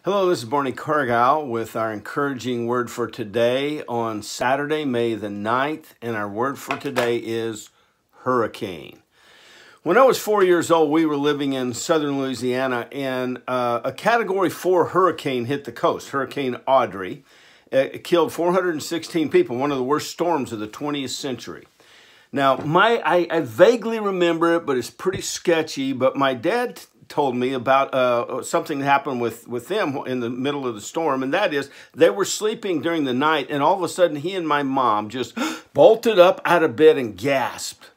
Hello, this is Barney Cargile with our encouraging word for today on Saturday, May the 9th, and our word for today is hurricane. When I was 4 years old, we were living in southern Louisiana, and a Category 4 hurricane hit the coast, Hurricane Audrey. It killed 416 people, one of the worst storms of the 20th century. Now, I vaguely remember it, but it's pretty sketchy, but my dad told me about something that happened with them in the middle of the storm, and that is they were sleeping during the night, and all of a sudden he and my mom just bolted up out of bed and gasped.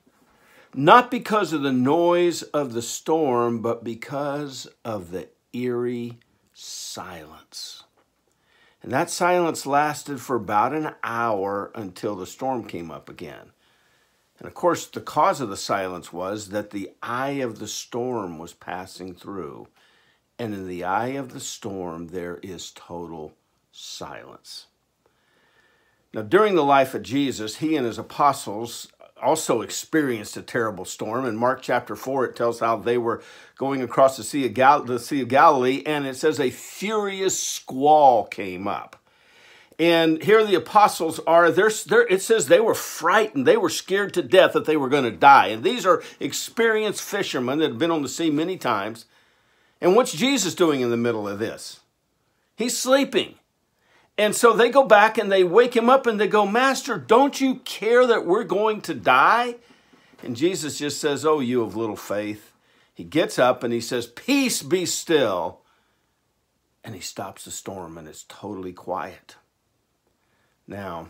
Not because of the noise of the storm, but because of the eerie silence. And that silence lasted for about an hour until the storm came up again. And of course, the cause of the silence was that the eye of the storm was passing through. And in the eye of the storm, there is total silence. Now, during the life of Jesus, he and his apostles also experienced a terrible storm. In Mark chapter 4, it tells how they were going across the Sea of Galilee, and it says a furious squall came up. And here the apostles are, it says they were frightened. They were scared to death that they were going to die. And these are experienced fishermen that have been on the sea many times. And what's Jesus doing in the middle of this? He's sleeping. And so they go back and they wake him up and they go, "Master, don't you care that we're going to die?" And Jesus just says, "Oh, you of little faith." He gets up and he says, "Peace, be still." And he stops the storm and it's totally quiet. Now,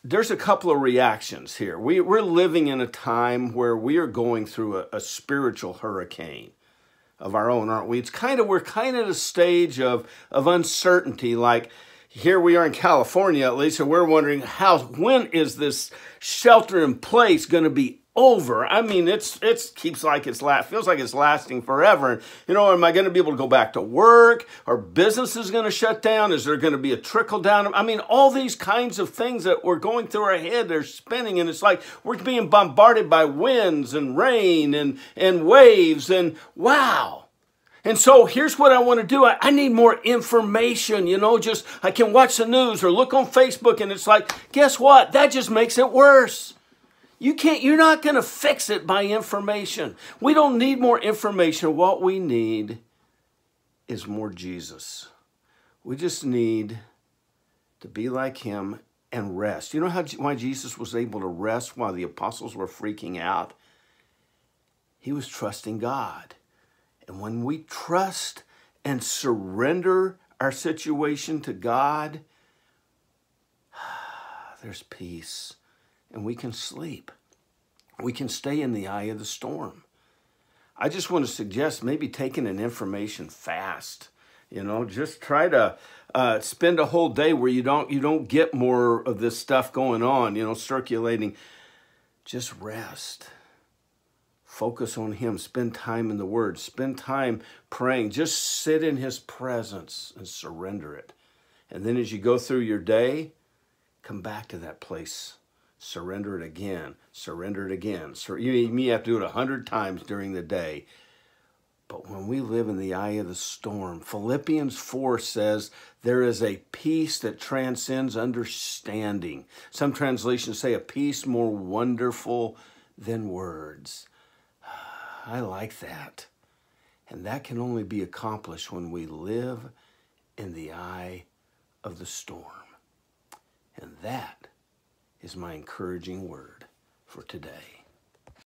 there's a couple of reactions here. We're living in a time where we are going through a spiritual hurricane of our own, aren't we? We're kind of at a stage of uncertainty. Like here we are in California, at least, and we're wondering when is this shelter in place going to be over? I mean, it feels like it's lasting forever. And, am I going to be able to go back to work? Are businesses going to shut down? Is there going to be a trickle down? I mean, all these kinds of things that we're going through our head, they're spinning, and it's like we're being bombarded by winds and rain and waves, and wow. And so here's what I want to do. I need more information, I can watch the news or look on Facebook, and it's like, guess what? That just makes it worse. You're not going to fix it by information. We don't need more information. What we need is more Jesus. We just need to be like him and rest. You know why Jesus was able to rest while the apostles were freaking out? He was trusting God. And when we trust and surrender our situation to God, there's peace. And we can sleep. We can stay in the eye of the storm. I just want to suggest maybe taking an information fast. Just try to spend a whole day where you don't get more of this stuff going on, circulating. Just rest. Focus on him. Spend time in the Word. Spend time praying. Just sit in his presence and surrender it. And then as you go through your day, come back to that place. Surrender it again. Surrender it again. You may have to do it 100 times during the day. But when we live in the eye of the storm, Philippians 4 says there is a peace that transcends understanding. Some translations say a peace more wonderful than words. I like that. And that can only be accomplished when we live in the eye of the storm. And that is my encouraging word for today.